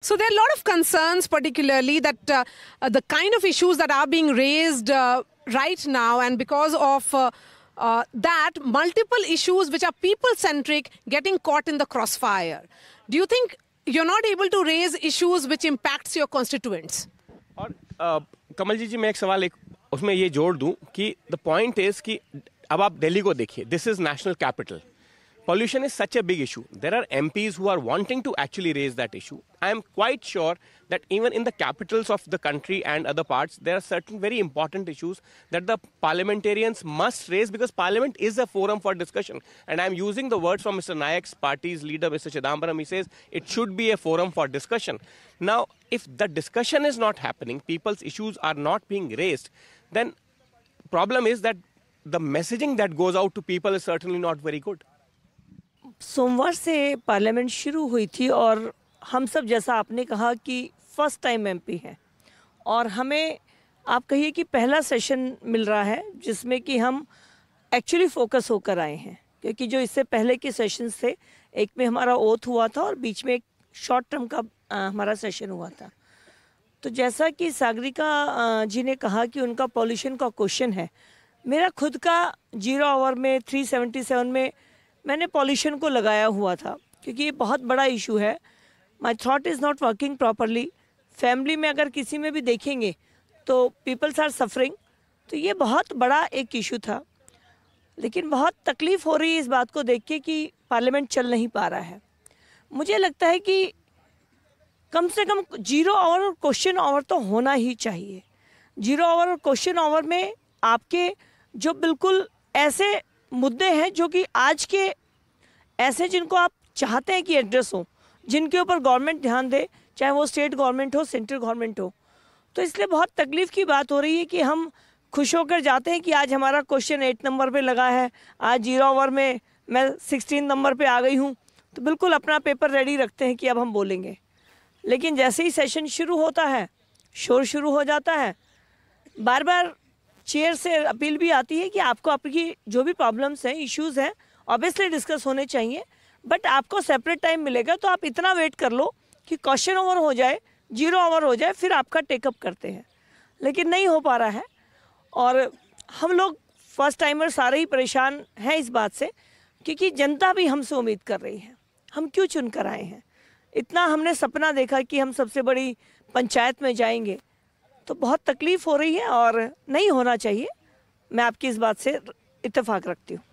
So there are a lot of concerns, particularly that the kind of issues that are being raised right now, and because of that, multiple issues which are people-centric getting caught in the crossfire. Do you think you're not able to raise issues which impacts your constituents? और कमल जी मैं एक सवाल उसमें ये जोड़ दूं कि the point is कि अब आप दिल्ली को देखिए, this is national capital. Pollution is such a big issue. There are MPs who are wanting to actually raise that issue. I am quite sure that even in the capitals of the country and other parts, there are certain very important issues that the parliamentarians must raise, because Parliament is a forum for discussion. And I am using the words from Mr. Nayak's party's leader, Mr. Chidambaram. He says it should be a forum for discussion. Now, if the discussion is not happening, people's issues are not being raised, then problem is that the messaging that goes out to people is certainly not very good. सोमवार से parliament शुरू हुई थी और हम सब, जैसा आपने कहा कि फर्स्ट टाइम एमपी हैं और हमें आप कहिए कि पहला सेशन मिल रहा है जिसमें कि हम एक्चुअली फोकस होकर आए हैं, क्योंकि जो इससे पहले के सेशंस थे, एक में हमारा ओथ हुआ था और बीच में एक शॉर्ट टर्म का हमारा सेशन हुआ था. तो जैसा कि सागरिका जी ने कहा कि उनका पॉल्यूशन का क्वेश्चन है, मेरा खुद का 0 आवर में 377 में मैंने पॉल्यूशन को लगाया हुआ था, क्योंकि ये बहुत बड़ा इशू है. My thought is not working properly. Family में अगर किसी में भी देखेंगे तो पीपल्स आर सफरिंग. तो ये बहुत बड़ा एक इशू था, लेकिन बहुत तकलीफ़ हो रही है इस बात को देख के कि पार्लियामेंट चल नहीं पा रहा है. मुझे लगता है कि कम से कम 0 आवर और क्वेश्चन आवर तो होना ही चाहिए. 0 आवर और क्वेश्चन आवर में आपके जो बिल्कुल ऐसे मुद्दे हैं जो कि आज के ऐसे जिनको आप चाहते हैं कि एड्रेस हो, जिनके ऊपर गवर्नमेंट ध्यान दे, चाहे वो स्टेट गवर्नमेंट हो, सेंट्रल गवर्नमेंट हो. तो इसलिए बहुत तकलीफ़ की बात हो रही है कि हम खुश होकर जाते हैं कि आज हमारा क्वेश्चन 8 नंबर पे लगा है, आज 0 आवर में मैं 16 नंबर पे आ गई हूँ, तो बिल्कुल अपना पेपर रेडी रखते हैं कि अब हम बोलेंगे. लेकिन जैसे ही सेशन शुरू होता है, शोर शुरू हो जाता है. बार बार चेयर से अपील भी आती है कि आपको आपकी जो भी प्रॉब्लम्स हैं, इश्यूज़ हैं, ऑब्वियसली डिस्कस होने चाहिए, बट आपको सेपरेट टाइम मिलेगा, तो आप इतना वेट कर लो कि क्वेश्चन ओवर हो जाए, 0 आवर हो जाए, फिर आपका टेकअप करते हैं. लेकिन नहीं हो पा रहा है और हम लोग फर्स्ट टाइमर सारे ही परेशान हैं इस बात से, क्योंकि जनता भी हमसे उम्मीद कर रही है. हम क्यों चुन कर आए हैं? इतना हमने सपना देखा कि हम सबसे बड़ी पंचायत में जाएंगे, तो बहुत तकलीफ़ हो रही है और नहीं होना चाहिए. मैं आपकी इस बात से इत्तेफाक रखती हूँ.